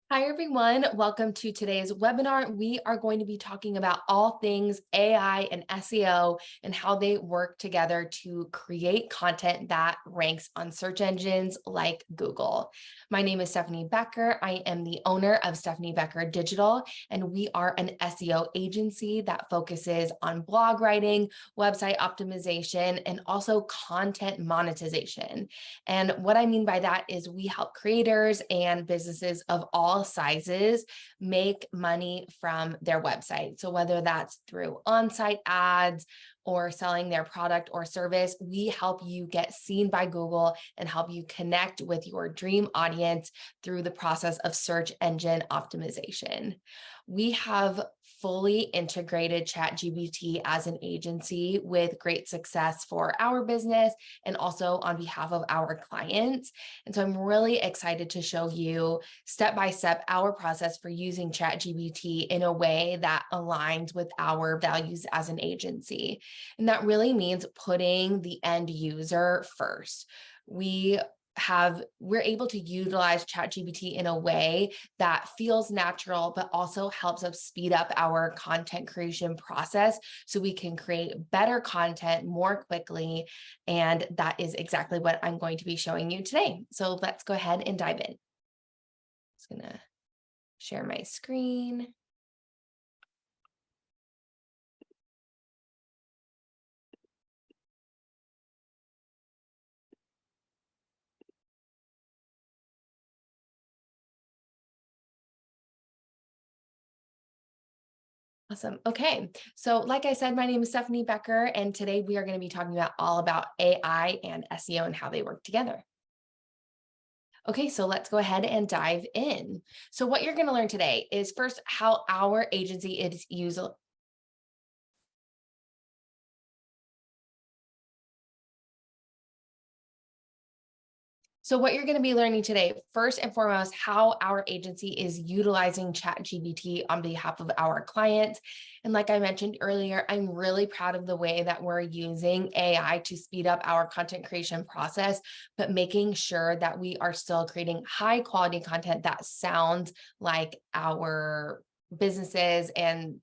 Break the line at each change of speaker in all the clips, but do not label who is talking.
Hi, everyone. Welcome to today's webinar. We are going to be talking about all things AI and SEO and how they work together to create content that ranks on search engines like Google. My name is Stephanie Becker. I am the owner of Stephanie Becker Digital, and we are an SEO agency that focuses on blog writing, website optimization, and also content monetization. And what I mean by that is we help creators and businesses of all sizes make money from their website. So whether that's through on-site ads or selling their product or service, we help you get seen by Google and help you connect with your dream audience through the process of search engine optimization. We have fully integrated ChatGPT as an agency with great success for our business and also on behalf of our clients. And so I'm really excited to show you step by step our process for using ChatGPT in a way that aligns with our values as an agency. And that really means putting the end user first. We're able to utilize ChatGPT in a way that feels natural, but also helps us speed up our content creation process so we can create better content more quickly. And that is exactly what I'm going to be showing you today. So let's go ahead and dive in. Just gonna share my screen. Awesome. Okay. So like I said, my name is Stephanie Becker, and today we are going to be talking about all about AI and SEO and how they work together. Okay, so let's go ahead and dive in. So what you're going to learn today is first how our agency is using. So what you're going to be learning today, first and foremost, how our agency is utilizing ChatGPT on behalf of our clients. And like I mentioned earlier, I'm really proud of the way that we're using AI to speed up our content creation process, but making sure that we are still creating high quality content that sounds like our businesses. And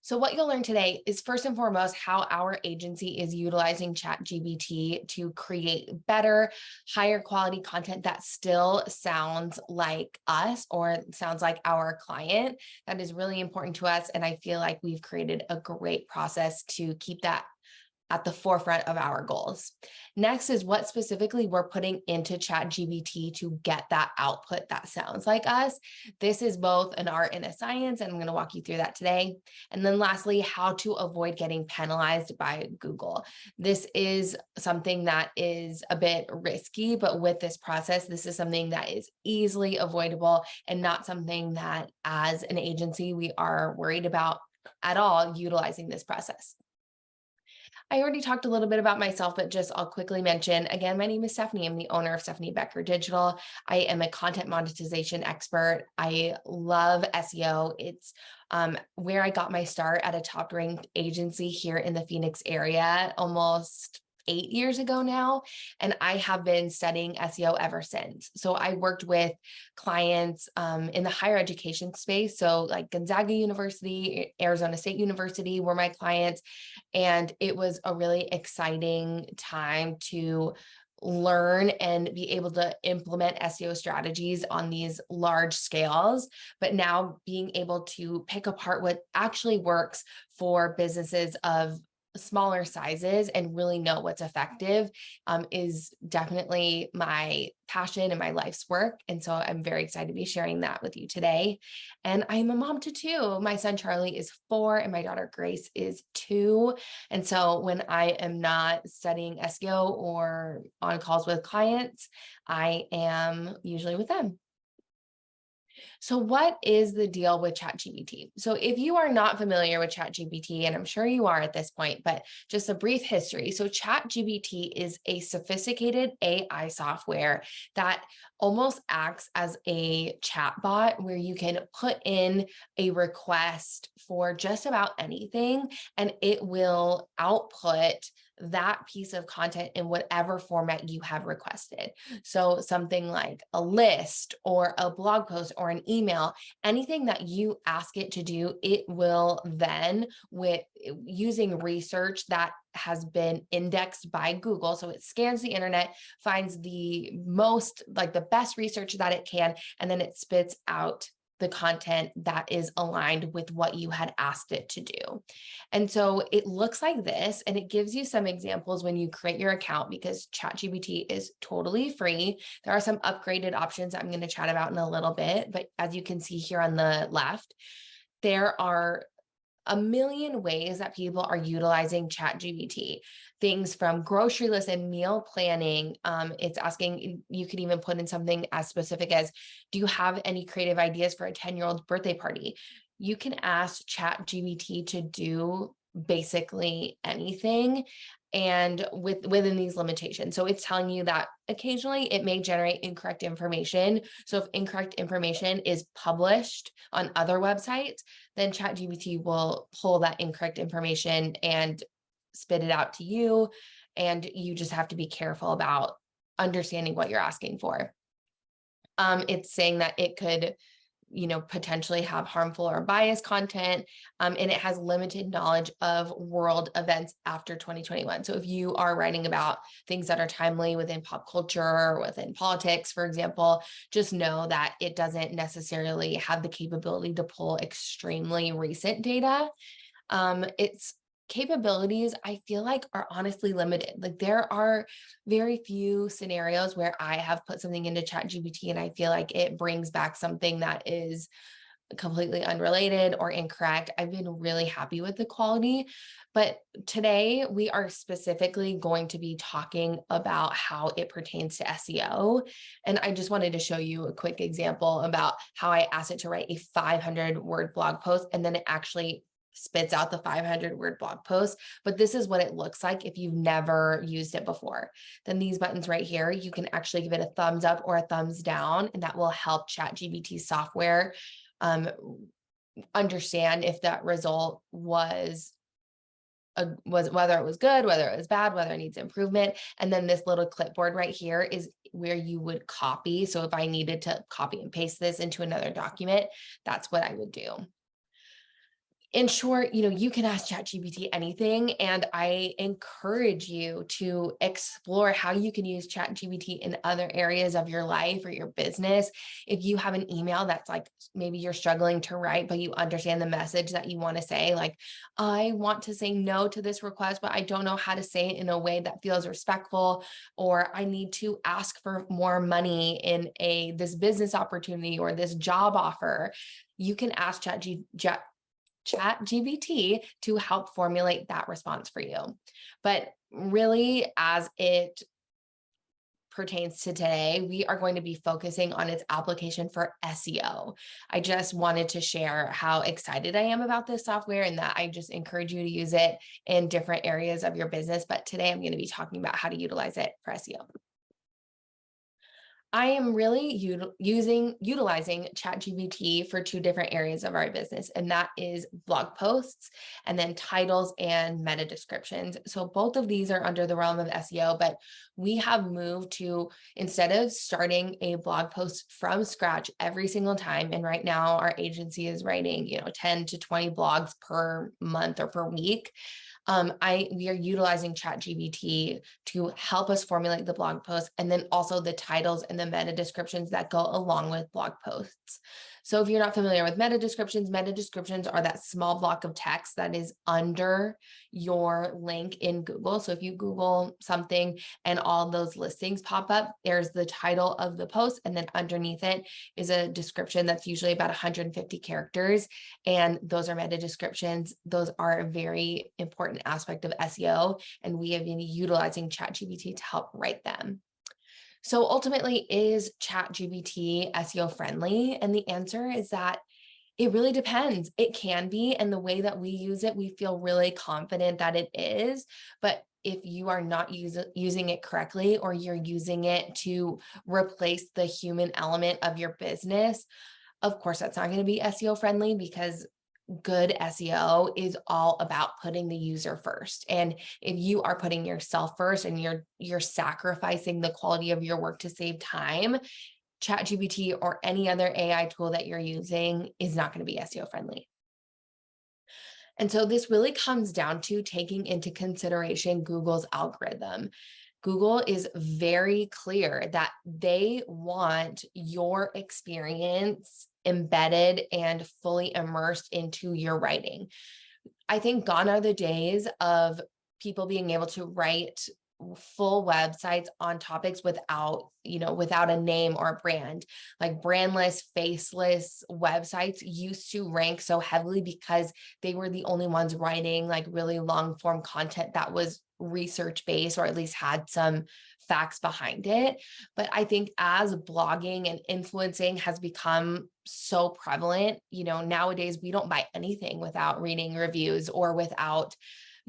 so what you'll learn today is first and foremost how our agency is utilizing ChatGPT to create better, higher quality content that still sounds like us or sounds like our client. That is really important to us. And I feel like we've created a great process to keep that at the forefront of our goals. Next is what specifically we're putting into ChatGPT to get that output that sounds like us. This is both an art and a science, and I'm going to walk you through that today. And then lastly, how to avoid getting penalized by Google. This is something that is a bit risky, but with this process, this is something that is easily avoidable and not something that as an agency we are worried about at all utilizing this process. I already talked a little bit about myself, but just I'll quickly mention again, my name is Stephanie. I'm the owner of Stephanie Becker Digital. I am a content monetization expert. I love SEO. It's where I got my start at a top ranked agency here in the Phoenix area almost 8 years ago now. And I have been studying SEO ever since. So I worked with clients in the higher education space. So like Gonzaga University, Arizona State University were my clients. And it was a really exciting time to learn and be able to implement SEO strategies on these large scales, but now being able to pick apart what actually works for businesses of smaller sizes and really know what's effective is definitely my passion and my life's work. And so I'm very excited to be sharing that with you today. And I'm a mom to two. My son Charlie is 4 and my daughter Grace is 2. And so when I am not studying SEO or on calls with clients, I am usually with them. So what is the deal with ChatGPT? So if you are not familiar with ChatGPT, and I'm sure you are at this point, but just a brief history. So ChatGPT is a sophisticated AI software that almost acts as a chatbot where you can put in a request for just about anything and it will output that piece of content in whatever format you have requested. So something like a list or a blog post or an email, anything that you ask it to do, it will then, with using research that has been indexed by Google. So it scans the internet, finds the most, like the best research that it can, and then it spits out the content that is aligned with what you had asked it to do. And so it looks like this, and it gives you some examples when you create your account, because ChatGPT is totally free. There are some upgraded options I'm going to chat about in a little bit, but as you can see here on the left, there are a million ways that people are utilizing ChatGPT. Things from grocery lists and meal planning. It's asking, you could even put in something as specific as, do you have any creative ideas for a 10-year-old's birthday party? You can ask ChatGPT to do basically anything, and within these limitations. So it's telling you that occasionally it may generate incorrect information. So if incorrect information is published on other websites, then ChatGPT will pull that incorrect information and spit it out to you. And you just have to be careful about understanding what you're asking for. It's saying that it could, potentially have harmful or biased content, and it has limited knowledge of world events after 2021. So if you are writing about things that are timely within pop culture or within politics, for example, just know that it doesn't necessarily have the capability to pull extremely recent data. Its capabilities, I feel like, are honestly limited. Like there are very few scenarios where I have put something into ChatGPT and I feel like it brings back something that is completely unrelated or incorrect. I've been really happy with the quality, but today we are specifically going to be talking about how it pertains to SEO. And I just wanted to show you a quick example about how I asked it to write a 500-word blog post, and then it actually spits out the 500-word blog post. But this is what it looks like if you've never used it before. Then these buttons right here, you can actually give it a thumbs up or a thumbs down, and that will help ChatGPT software understand if that result was whether it was good, whether it was bad, whether it needs improvement. And then this little clipboard right here is where you would copy. So if I needed to copy and paste this into another document, that's what I would do. In short, you can ask ChatGPT anything, and I encourage you to explore how you can use ChatGPT in other areas of your life or your business. If you have an email that's like, maybe you're struggling to write, but you understand the message that you want to say, like, I want to say no to this request, but I don't know how to say it in a way that feels respectful, or I need to ask for more money in this business opportunity or this job offer, you can ask ChatGPT to help formulate that response for you. But really, as it pertains to today, we are going to be focusing on its application for SEO. I just wanted to share how excited I am about this software, and that I just encourage you to use it in different areas of your business. But today I'm going to be talking about how to utilize it for SEO. I am really utilizing ChatGPT for two different areas of our business, and that is blog posts and then titles and meta descriptions. So both of these are under the realm of SEO, but we have moved to, instead of starting a blog post from scratch every single time, and right now our agency is writing, 10 to 20 blogs per month or per week. We are utilizing ChatGPT to help us formulate the blog post, and then also the titles and the meta descriptions that go along with blog posts. So if you're not familiar with meta descriptions are that small block of text that is under your link in Google. So if you Google something and all those listings pop up, there's the title of the post, and then underneath it is a description that's usually about 150 characters. And those are meta descriptions. Those are a very important aspect of SEO, and we have been utilizing ChatGPT to help write them. So ultimately, is ChatGPT SEO friendly? And the answer is that it really depends. It can be, and the way that we use it, we feel really confident that it is. But if you are not using it correctly, or you're using it to replace the human element of your business, of course, that's not going to be SEO friendly, because good SEO is all about putting the user first. And if you are putting yourself first and you're sacrificing the quality of your work to save time, ChatGPT or any other AI tool that you're using is not going to be SEO friendly. And so this really comes down to taking into consideration Google's algorithm. Google is very clear that they want your experience embedded and fully immersed into your writing. I think gone are the days of people being able to write full websites on topics without a name or a brand. Like brandless, faceless websites used to rank so heavily because they were the only ones writing like really long form content that was research based or at least had some facts behind it. But I think as blogging and influencing has become so prevalent, nowadays we don't buy anything without reading reviews or without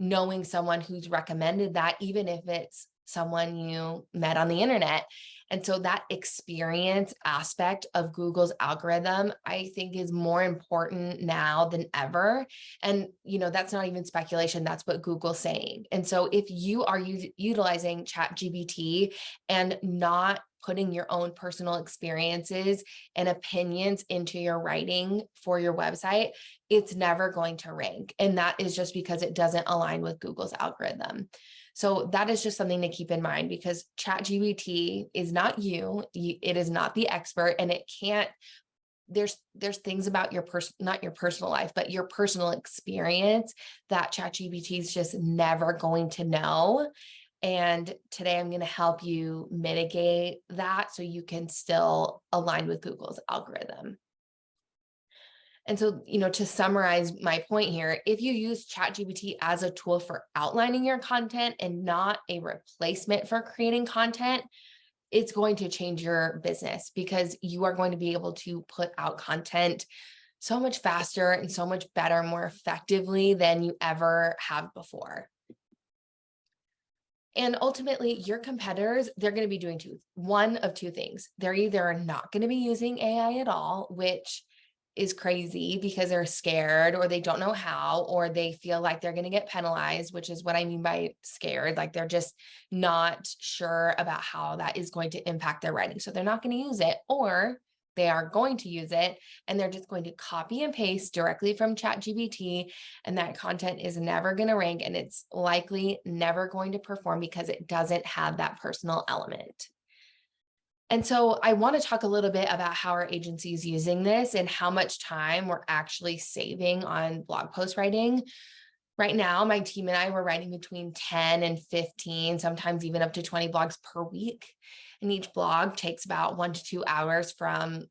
knowing someone who's recommended that, even if it's someone you met on the internet. And so that experience aspect of Google's algorithm, I think, is more important now than ever. And, that's not even speculation. That's what Google's saying. And so if you are utilizing ChatGPT and not putting your own personal experiences and opinions into your writing for your website, it's never going to rank. And that is just because it doesn't align with Google's algorithm. So that is just something to keep in mind, because ChatGPT is not you. It is not the expert, and it can't, there's things about not your personal life, but your personal experience that ChatGPT is just never going to know. And today I'm going to help you mitigate that so you can still align with Google's algorithm. And so, to summarize my point here, if you use ChatGPT as a tool for outlining your content and not a replacement for creating content, it's going to change your business, because you are going to be able to put out content so much faster and so much better, more effectively than you ever have before. And ultimately, your competitors, they're going to be doing one of two things. They're either not going to be using AI at all, which is crazy because they're scared or they don't know how, or they feel like they're going to get penalized, which is what I mean by scared. Like they're just not sure about how that is going to impact their writing. So they're not going to use it, or they are going to use it and they're just going to copy and paste directly from ChatGPT, and that content is never going to rank, and it's likely never going to perform because it doesn't have that personal element. And so I want to talk a little bit about how our agency is using this and how much time we're actually saving on blog post writing. Right now, my team and I were writing between 10 and 15, sometimes even up to 20 blogs per week. And each blog takes about 1 to 2 hours from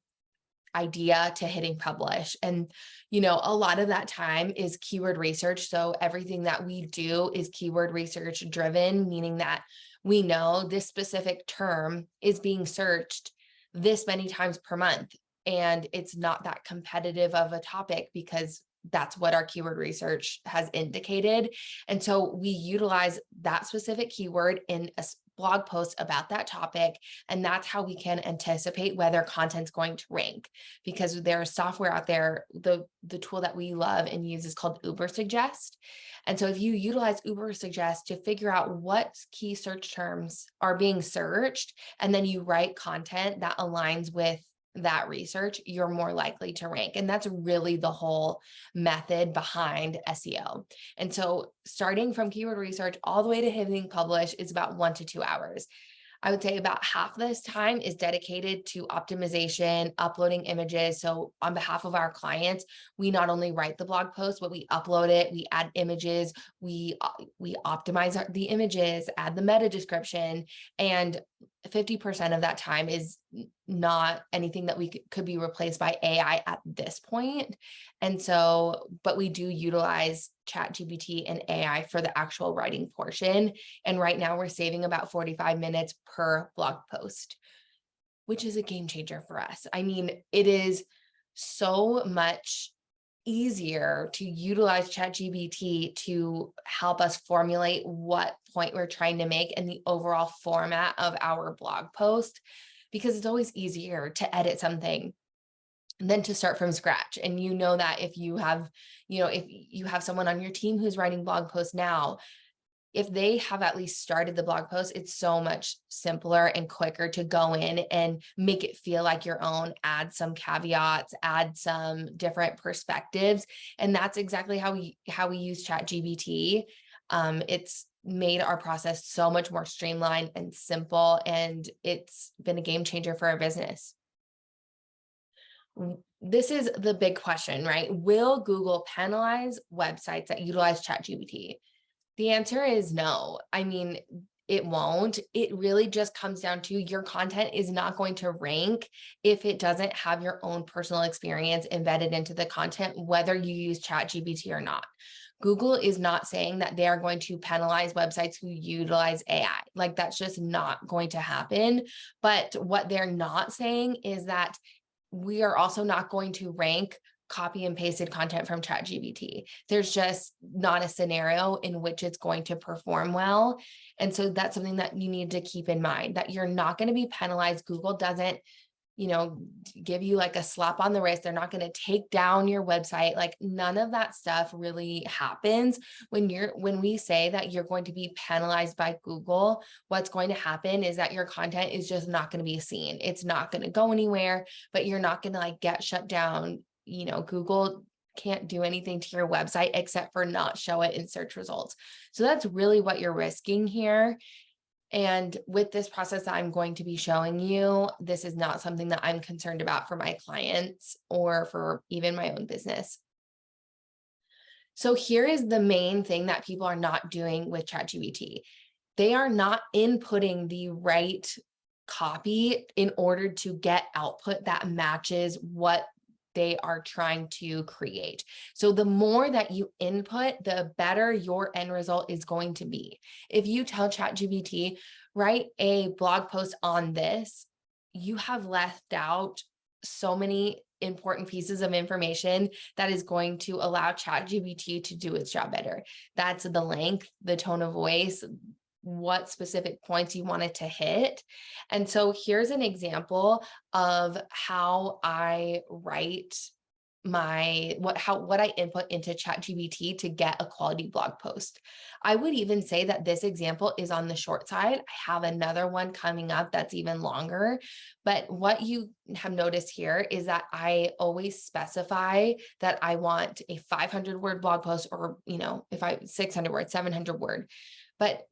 idea to hitting publish. And, a lot of that time is keyword research. So everything that we do is keyword research driven, meaning that we know this specific term is being searched this many times per month. And it's not that competitive of a topic because that's what our keyword research has indicated. And so we utilize that specific keyword in a blog post about that topic. And that's how we can anticipate whether content's going to rank, because there's software out there. The tool that we love and use is called Ubersuggest. And so if you utilize Ubersuggest to figure out what key search terms are being searched, and then you write content that aligns with that research, you're more likely to rank. And that's really the whole method behind SEO. And so starting from keyword research all the way to hitting publish is about 1 to 2 hours. I would say about half this time is dedicated to optimization, uploading images. So on behalf of our clients, we not only write the blog post, but we upload it, we add images, we optimize the images, add the meta description, and 50% of that time is not anything that we could be replaced by AI at this point. And so, but we do utilize ChatGPT and AI for the actual writing portion. And right now we're saving about 45 minutes per blog post, which is a game changer for us. I mean, it is so much easier to utilize ChatGPT to help us formulate what point we're trying to make and the overall format of our blog post, because it's always easier to edit something than to start from scratch. And you know that if you have, if you have someone on your team who's writing blog posts now, if they have at least started the blog post, it's so much simpler and quicker to go in and make it feel like your own, add some caveats, add some different perspectives. And that's exactly how we use ChatGPT. It's made our process so much more streamlined and simple, and it's been a game changer for our business. This is the big question, right? Will Google penalize websites that utilize ChatGPT? The answer is no. I mean, it won't. It really just comes down to your content is not going to rank if it doesn't have your own personal experience embedded into the content, whether you use ChatGPT or not. Google is not saying that they are going to penalize websites who utilize AI. Like, that's just not going to happen. But what they're not saying is that we are also not going to rank copy and pasted content from ChatGPT. There's just not a scenario in which it's going to perform well. And so that's something that you need to keep in mind, that you're not going to be penalized. Google doesn't, give you like a slap on the wrist. They're not going to take down your website. Like, none of that stuff really happens. When we say that you're going to be penalized by Google, what's going to happen is that your content is just not going to be seen. It's not going to go anywhere, but you're not going to like get shut down. Google can't do anything to your website except for not show it in search results. So that's really what you're risking here. And with this process that I'm going to be showing you, this is not something that I'm concerned about for my clients or for even my own business. So here is the main thing that people are not doing with ChatGPT. They are not inputting the right copy in order to get output that matches what they are trying to create. So the more that you input, the better your end result is going to be. If you tell ChatGPT, write a blog post on this, you have left out so many important pieces of information that is going to allow ChatGPT to do its job better. That's the length, the tone of voice, what specific points you want it to hit. And so here's an example of how I write what I input into ChatGPT to get a quality blog post. I would even say that this example is on the short side. I have another one coming up that's even longer, but what you have noticed here is that I always specify that I want a 500 word blog post, or, if 600 words, 700 word, but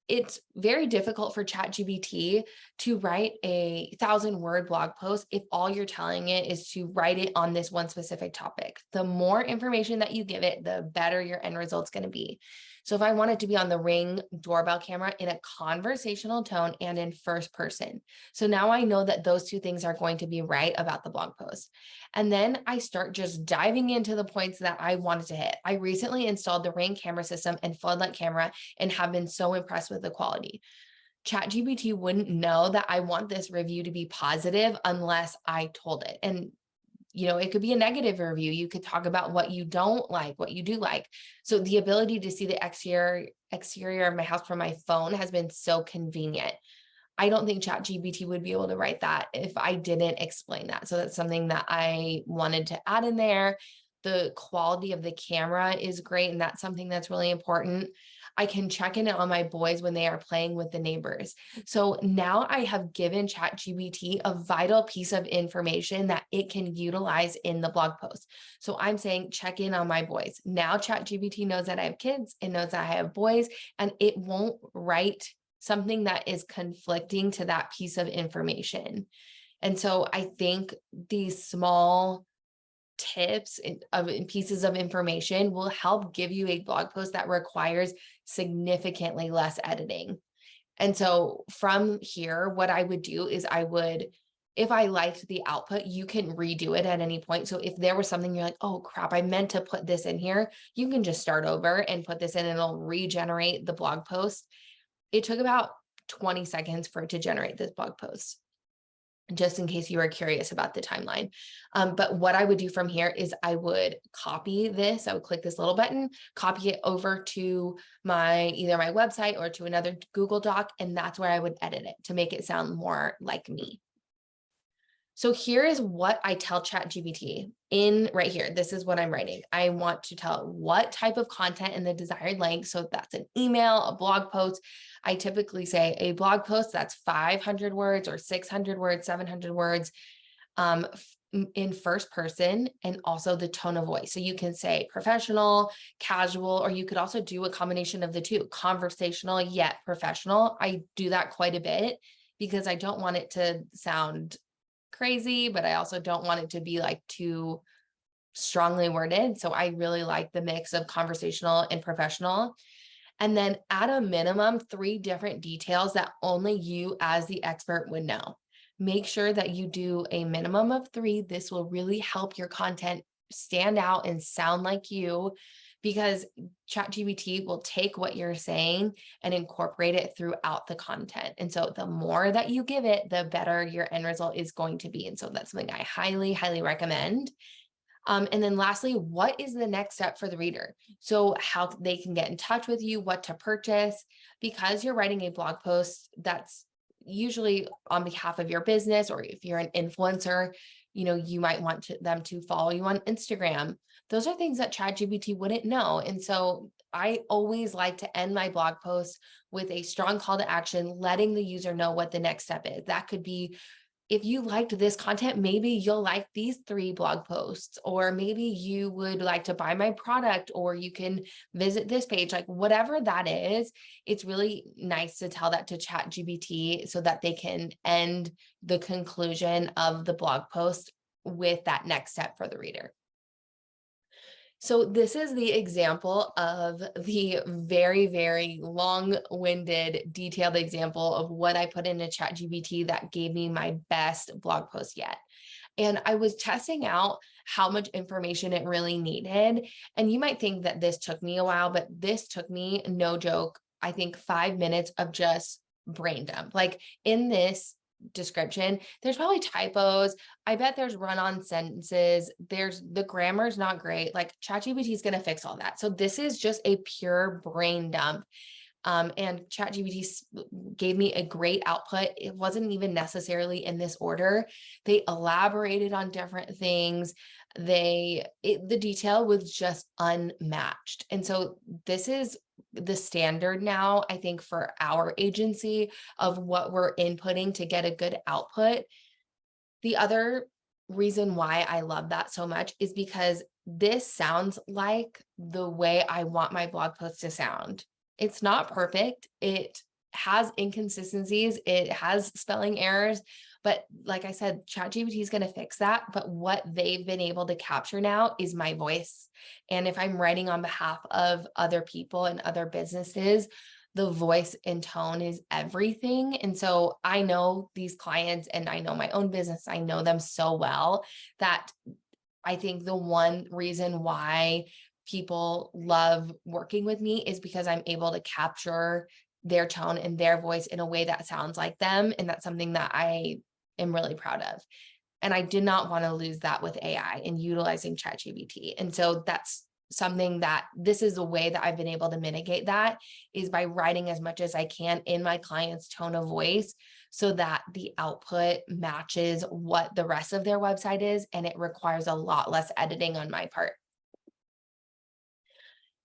it's very difficult for ChatGPT to write a 1,000-word blog post if all you're telling it is to write it on this one specific topic. The more information that you give it, the better your end result's going to be. So if I want it to be on the Ring doorbell camera in a conversational tone and in first person. So now I know that those two things are going to be right about the blog post. And then I start just diving into the points that I wanted to hit. I recently installed the Ring camera system and floodlight camera and have been so impressed with the quality. ChatGPT wouldn't know that I want this review to be positive unless I told it. And it could be a negative review. You could talk about what you don't like, what you do like. So the ability to see the exterior of my house from my phone has been so convenient. I don't think ChatGPT would be able to write that if I didn't explain that. So that's something that I wanted to add in there. The quality of the camera is great, and that's something that's really important. I can check in on my boys when they are playing with the neighbors. So now I have given ChatGPT a vital piece of information that it can utilize in the blog post. So I'm saying, check in on my boys. Now ChatGPT knows that I have kids, it knows that I have boys, and it won't write something that is conflicting to that piece of information. And so I think these small tips and pieces of information will help give you a blog post that requires significantly less editing. And so from here, what I would do is if I liked the output, you can redo it at any point. So if there was something you're like, oh crap, I meant to put this in here, you can just start over and put this in and it'll regenerate the blog post. It took about 20 seconds for it to generate this blog post, just in case you are curious about the timeline. But what I would do from here is I would copy this. I would click this little button, copy it over to either my website or to another Google Doc. And that's where I would edit it to make it sound more like me. So here is what I tell ChatGPT in right here. This is what I'm writing. I want to tell what type of content in the desired length. So that's an email, a blog post. I typically say a blog post that's 500 words or 600 words, 700 words, in first person, and also the tone of voice. So you can say professional, casual, or you could also do a combination of the two, conversational yet professional. I do that quite a bit because I don't want it to sound crazy, but I also don't want it to be like too strongly worded. So I really like the mix of conversational and professional. And then at a minimum, 3 different details that only you as the expert would know. Make sure that you do a minimum of 3. This will really help your content stand out and sound like you, because ChatGPT will take what you're saying and incorporate it throughout the content. And so the more that you give it, the better your end result is going to be. And so that's something I highly, highly recommend. And then lastly, what is the next step for the reader? So how they can get in touch with you, what to purchase, because you're writing a blog post that's usually on behalf of your business, or if you're an influencer, you might want them to follow you on Instagram. Those are things that ChatGPT wouldn't know. And so I always like to end my blog post with a strong call to action, letting the user know what the next step is. That could be, if you liked this content, maybe you'll like these 3 blog posts, or maybe you would like to buy my product, or you can visit this page, like whatever that is. It's really nice to tell that to ChatGPT so that they can end the conclusion of the blog post with that next step for the reader. So this is the example of the very, very long-winded, detailed example of what I put into ChatGPT that gave me my best blog post yet. And I was testing out how much information it really needed. And you might think that this took me a while, but this took me, no joke, I think 5 minutes of just brain dump. Like in this description, there's probably typos. I bet there's run-on sentences. The grammar's not great. Like ChatGPT is going to fix all that. So this is just a pure brain dump. And ChatGPT gave me a great output. It wasn't even necessarily in this order. They elaborated on different things. The detail was just unmatched. And so this is the standard now, I think, for our agency of what we're inputting to get a good output. The other reason why I love that so much is because this sounds like the way I want my blog post to sound. It's not perfect. It has inconsistencies. It has spelling errors. But like I said, ChatGPT is going to fix that. But what they've been able to capture now is my voice. And if I'm writing on behalf of other people and other businesses, the voice and tone is everything. And so I know these clients and I know my own business. I know them so well that I think the one reason why people love working with me is because I'm able to capture their tone and their voice in a way that sounds like them. And that's something that I am really proud of. And I did not want to lose that with AI and utilizing ChatGPT. And so that's something that this is the way that I've been able to mitigate that, is by writing as much as I can in my client's tone of voice so that the output matches what the rest of their website is. And it requires a lot less editing on my part.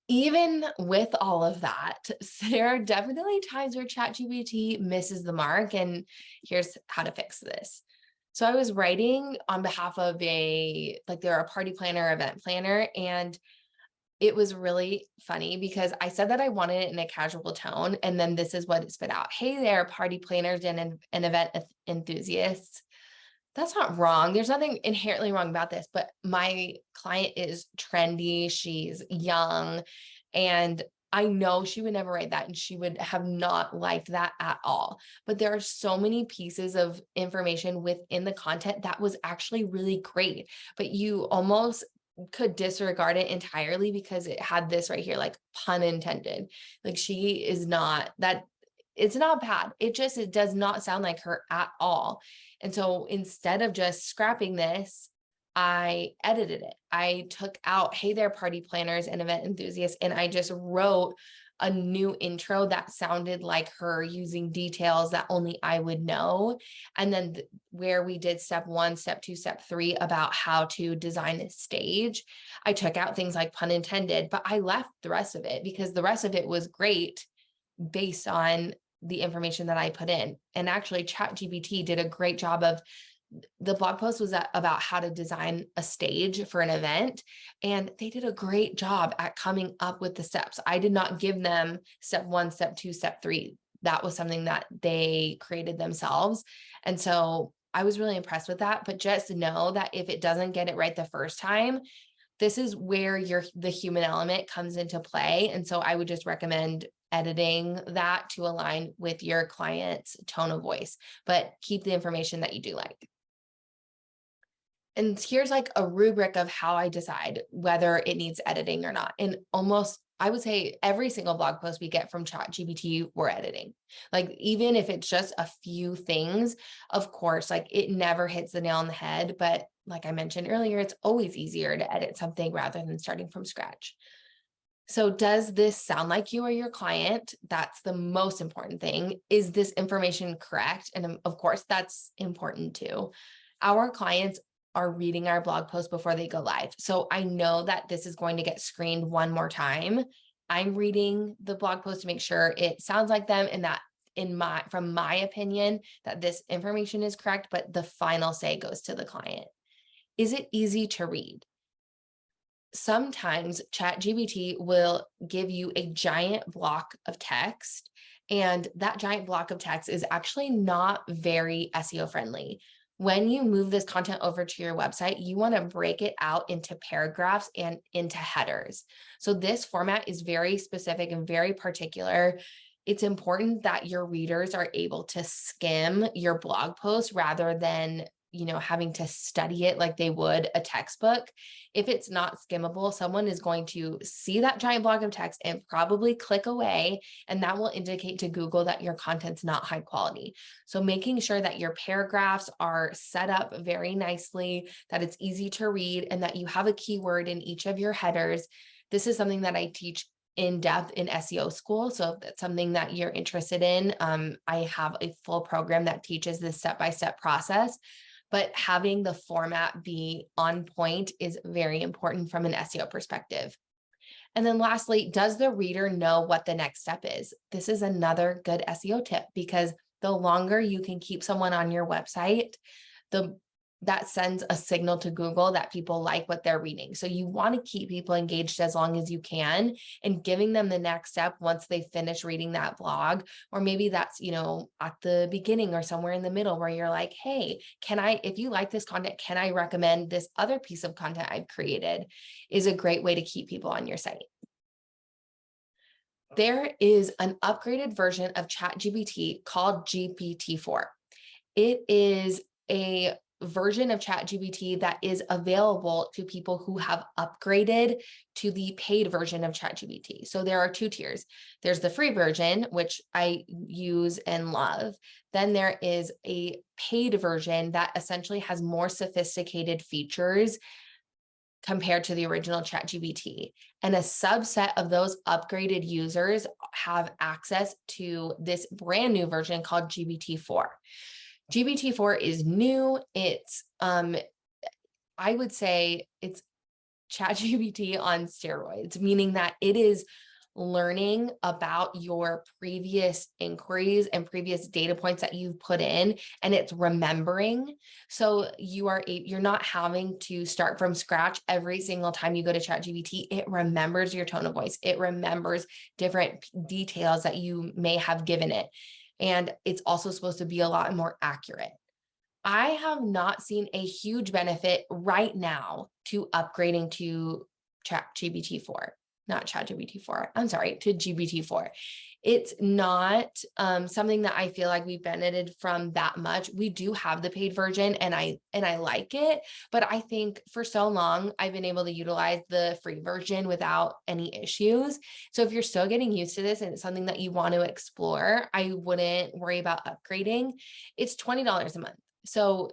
Even with all of that, there are definitely times where ChatGPT misses the mark. And here's how to fix this. So I was writing on behalf of they're a party planner, event planner, and it was really funny because I said that I wanted it in a casual tone, and then this is what it spit out. Hey there, party planners and event enthusiasts. That's not wrong. There's nothing inherently wrong about this, but my client is trendy. She's young, and I know she would never write that, and she would have not liked that at all. But there are so many pieces of information within the content that was actually really great, but you almost could disregard it entirely because it had this right here, like pun intended. Like she is not that. It's not bad. It does not sound like her at all. And so instead of just scrapping this, I edited it. I took out, hey there, party planners and event enthusiasts, and I just wrote a new intro that sounded like her using details that only I would know. And then where we did step 1, step 2, step 3 about how to design a stage, I took out things like pun intended, but I left the rest of it because the rest of it was great based on the information that I put in. And actually ChatGPT did a great job of, the blog post was about how to design a stage for an event. And they did a great job at coming up with the steps. I did not give them step 1, step 2, step 3. That was something that they created themselves. And so I was really impressed with that. But just know that if it doesn't get it right the first time, this is where the human element comes into play. And so I would just recommend editing that to align with your client's tone of voice, but keep the information that you do like. And here's like a rubric of how I decide whether it needs editing or not. And almost, I would say every single blog post we get from ChatGPT, we're editing. Like, even if it's just a few things, of course, like it never hits the nail on the head. But like I mentioned earlier, it's always easier to edit something rather than starting from scratch. So does this sound like you or your client? That's the most important thing. Is this information correct? And of course, that's important too. Our clients are reading our blog post before they go live. So I know that this is going to get screened one more time. I'm reading the blog post to make sure it sounds like them, and that from my opinion, that this information is correct, but the final say goes to the client. Is it easy to read? Sometimes ChatGPT will give you a giant block of text, and that giant block of text is actually not very SEO friendly. When you move this content over to your website, you want to break it out into paragraphs and into headers. So this format is very specific and very particular. It's important that your readers are able to skim your blog post rather than, having to study it like they would a textbook. If it's not skimmable, someone is going to see that giant block of text and probably click away, and that will indicate to Google that your content's not high quality. So making sure that your paragraphs are set up very nicely, that it's easy to read, and that you have a keyword in each of your headers. This is something that I teach in depth in SEO school. So if that's something that you're interested in, I have a full program that teaches this step-by-step process. But having the format be on point is very important from an SEO perspective. And then lastly, does the reader know what the next step is? This is another good SEO tip, because the longer you can keep someone on your website, that sends a signal to Google that people like what they're reading. So you want to keep people engaged as long as you can, and giving them the next step once they finish reading that blog. Or maybe that's, at the beginning or somewhere in the middle where you're like, hey, if you like this content, can I recommend this other piece of content I've created? Is a great way to keep people on your site. There is an upgraded version of ChatGPT called GPT-4. It is a version of ChatGPT that is available to people who have upgraded to the paid version of ChatGPT. So there are 2 tiers. There's the free version, which I use and love. Then there is a paid version that essentially has more sophisticated features compared to the original ChatGPT. And a subset of those upgraded users have access to this brand new version called GPT-4. GPT-4 is new. It's, I would say it's ChatGPT on steroids, meaning that it is learning about your previous inquiries and previous data points that you've put in, and it's remembering. So you're not having to start from scratch every single time you go to ChatGPT. It remembers your tone of voice. It remembers different details that you may have given it. And it's also supposed to be a lot more accurate. I have not seen a huge benefit right now to upgrading to GPT-4, not ChatGPT-4. I'm sorry, to GPT-4. It's not something that I feel like we've benefited from that much. We do have the paid version, and I like it, but I think for so long I've been able to utilize the free version without any issues. So if you're still getting used to this and it's something that you want to explore, I wouldn't worry about upgrading. It's $20 a month. So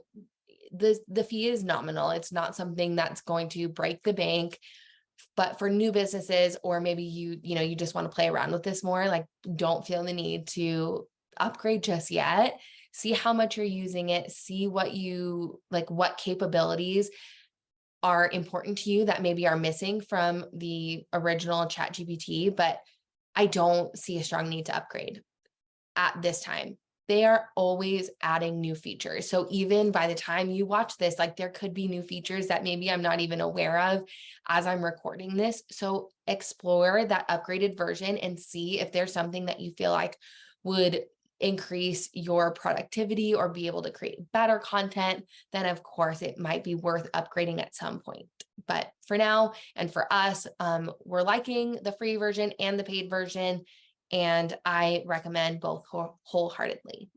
the fee is nominal. It's not something that's going to break the bank. But for new businesses, or maybe you just want to play around with this more, like don't feel the need to upgrade just yet. See how much you're using it, see what what capabilities are important to you that maybe are missing from the original ChatGPT, but I don't see a strong need to upgrade at this time. They are always adding new features. So even by the time you watch this, like there could be new features that maybe I'm not even aware of as I'm recording this. So explore that upgraded version and see if there's something that you feel like would increase your productivity or be able to create better content. Then of course it might be worth upgrading at some point. But for now, and for us, we're liking the free version and the paid version, and I recommend both wholeheartedly.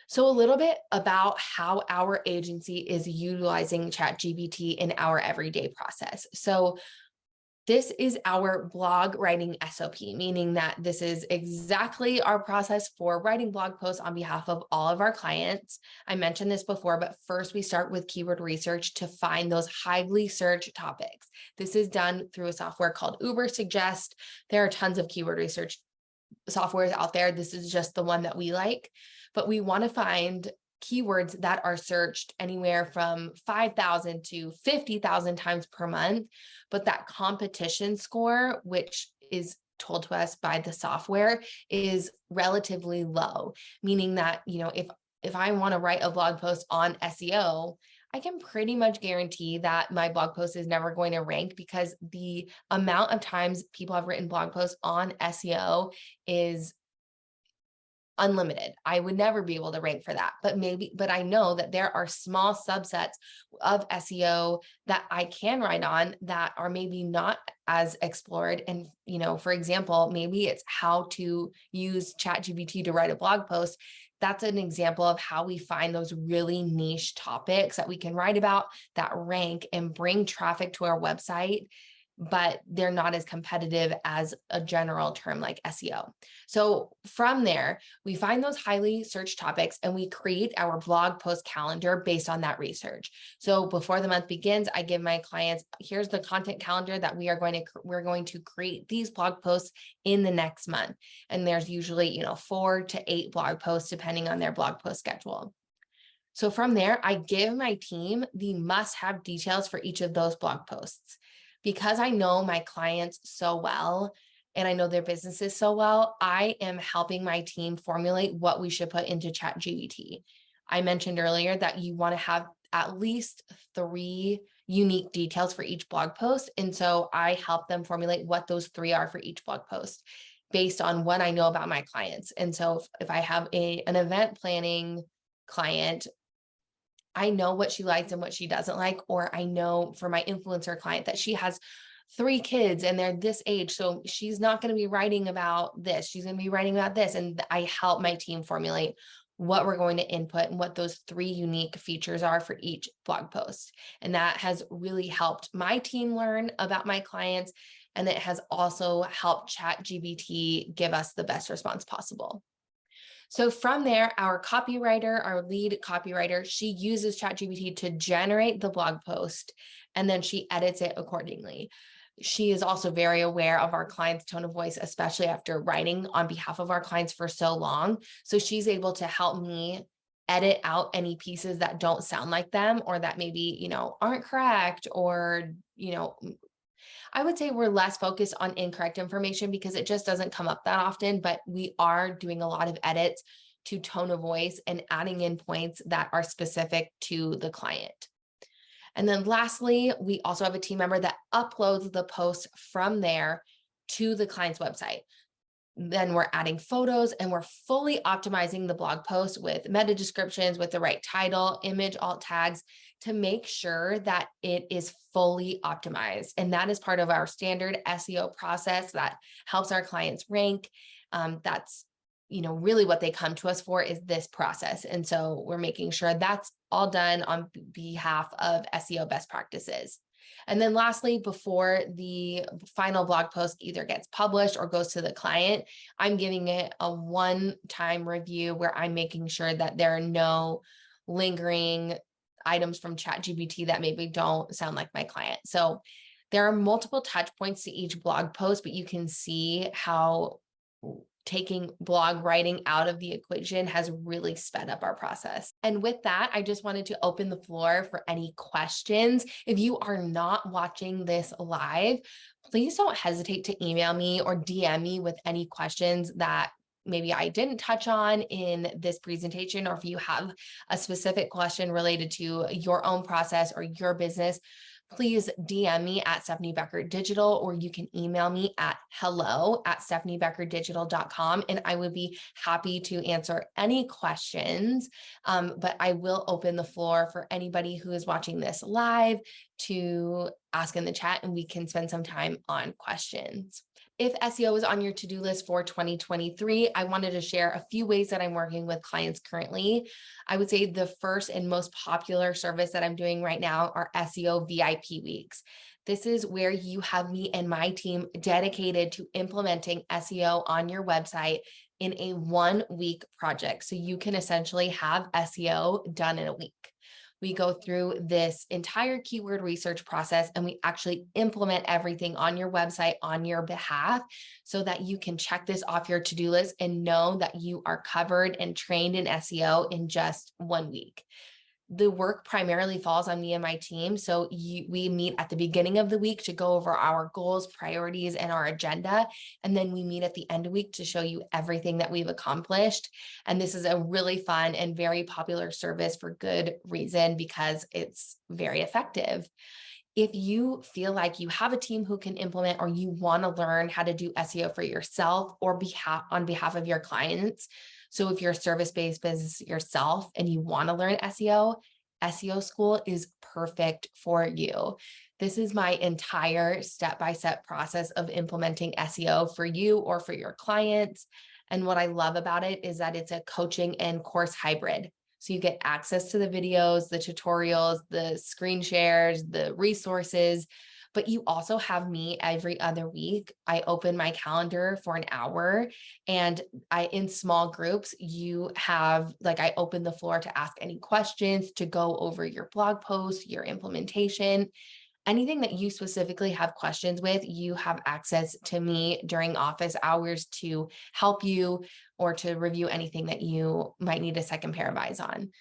So a little bit about how our agency is utilizing ChatGPT in our everyday process. So this is our blog writing SOP, meaning that this is exactly our process for writing blog posts on behalf of all of our clients. I mentioned this before, but first we start with keyword research to find those highly searched topics. This is done through a software called Ubersuggest. There are tons of keyword research softwares out there. This is just the one that we like, but we want to find keywords that are searched anywhere from 5,000 to 50,000 times per month, but that competition score, which is told to us by the software, is relatively low, meaning that, if I want to write a blog post on SEO, I can pretty much guarantee that my blog post is never going to rank because the amount of times people have written blog posts on SEO is unlimited. I would never be able to rank for that, but I know that there are small subsets of SEO that I can write on that are maybe not as explored. And, for example, maybe it's how to use ChatGPT to write a blog post. That's an example of how we find those really niche topics that we can write about that rank and bring traffic to our website, but they're not as competitive as a general term like SEO. So from there, we find those highly searched topics and we create our blog post calendar based on that research. So before the month begins, I give my clients, here's the content calendar that we're going to create these blog posts in the next month. And there's usually, 4 to 8 blog posts depending on their blog post schedule. So from there, I give my team the must-have details for each of those blog posts. Because I know my clients so well and I know their businesses so well, I am helping my team formulate what we should put into ChatGPT. I mentioned earlier that you want to have at least 3 unique details for each blog post. And so I help them formulate what those 3 are for each blog post based on what I know about my clients. And so if I have an event planning client, I know what she likes and what she doesn't like, or I know for my influencer client that she has 3 kids and they're this age. So she's not going to be writing about this. She's going to be writing about this. And I help my team formulate what we're going to input and what those 3 unique features are for each blog post. And that has really helped my team learn about my clients. And it has also helped ChatGPT give us the best response possible. So from there, our lead copywriter, she uses ChatGPT to generate the blog post, and then she edits it accordingly. She is also very aware of our clients' tone of voice, especially after writing on behalf of our clients for so long. So she's able to help me edit out any pieces that don't sound like them or that maybe, aren't correct, or, I would say we're less focused on incorrect information because it just doesn't come up that often, but we are doing a lot of edits to tone of voice and adding in points that are specific to the client. And then lastly, we also have a team member that uploads the post from there to the client's website. Then we're adding photos and we're fully optimizing the blog post with meta descriptions, with the right title, image, alt tags to make sure that it is fully optimized. And that is part of our standard SEO process that helps our clients rank. That's really what they come to us for is this process. And so we're making sure that's all done on behalf of SEO best practices. And then lastly, before the final blog post either gets published or goes to the client, I'm giving it a one-time review where I'm making sure that there are no lingering items from ChatGPT that maybe don't sound like my client. So There are multiple touch points to each blog post, but you can see how taking blog writing out of the equation has really sped up our process. And with that, I just wanted to open the floor for any questions. If you are not watching this live, please don't hesitate to email me or DM me with any questions that maybe I didn't touch on in this presentation, or if you have a specific question related to your own process or your business, please DM me at Stephanie Becker Digital, or you can email me at hello@stephaniebeckerdigital.com, and I would be happy to answer any questions. But I will open the floor for anybody who is watching this live to ask in the chat, and we can spend some time on questions. If SEO is on your to-do list for 2023, I wanted to share a few ways that I'm working with clients currently. I would say the first and most popular service that I'm doing right now are SEO VIP weeks. This is where you have me and my team dedicated to implementing SEO on your website in a 1-week project. So you can essentially have SEO done in a week. We go through this entire keyword research process and we actually implement everything on your website on your behalf so that you can check this off your to-do list and know that you are covered and trained in SEO in just 1 week. The work primarily falls on me and my team. So we meet at the beginning of the week to go over our goals, priorities, and our agenda. And then we meet at the end of the week to show you everything that we've accomplished. And this is a really fun and very popular service for good reason, because it's very effective. If you feel like you have a team who can implement, or you want to learn how to do SEO for yourself or on behalf of your clients, so if you're a service-based business yourself and you want to learn SEO, SEO School is perfect for you. This is my entire step-by-step process of implementing SEO for you or for your clients. And what I love about it is that it's a coaching and course hybrid. So you get access to the videos, the tutorials, the screen shares, the resources, but you also have me every other week. I open my calendar for an hour, and in small groups, I open the floor to ask any questions, to go over your blog post, your implementation. Anything that you specifically have questions with, you have access to me during office hours to help you or to review anything that you might need a second pair of eyes on.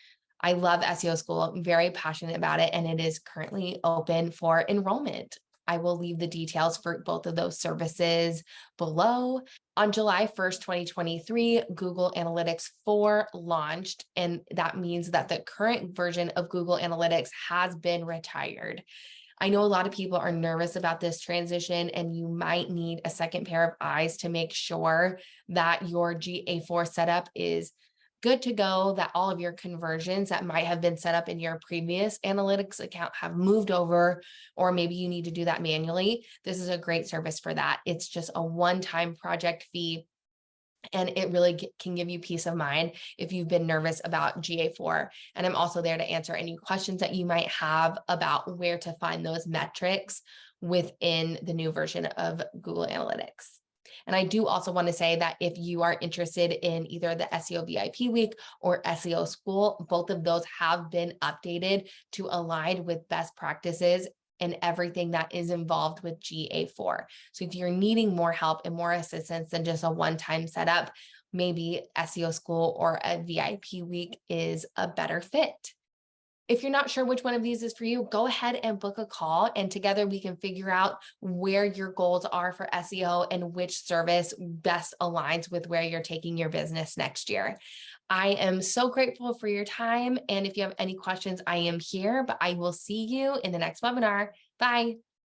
I love SEO School. I'm very passionate about it, and it is currently open for enrollment. I will leave the details for both of those services below. On July 1st, 2023, Google Analytics 4 launched, and that means that the current version of Google Analytics has been retired. I know a lot of people are nervous about this transition, and you might need a second pair of eyes to make sure that your GA4 setup is good to go, that all of your conversions that might have been set up in your previous analytics account have moved over, or maybe you need to do that manually. This is a great service for that. It's just a one-time project fee, and it really can give you peace of mind if you've been nervous about GA4. And I'm also there to answer any questions that you might have about where to find those metrics within the new version of Google Analytics. And I do also want to say that if you are interested in either the SEO VIP week or SEO School, both of those have been updated to align with best practices and everything that is involved with GA4. So if you're needing more help and more assistance than just a one-time setup, maybe SEO School or a VIP week is a better fit. If you're not sure which one of these is for you, go ahead and book a call, and together we can figure out where your goals are for SEO and which service best aligns with where you're taking your business next year. I am so grateful for your time. And if you have any questions, I am here, but I will see you in the next webinar. Bye.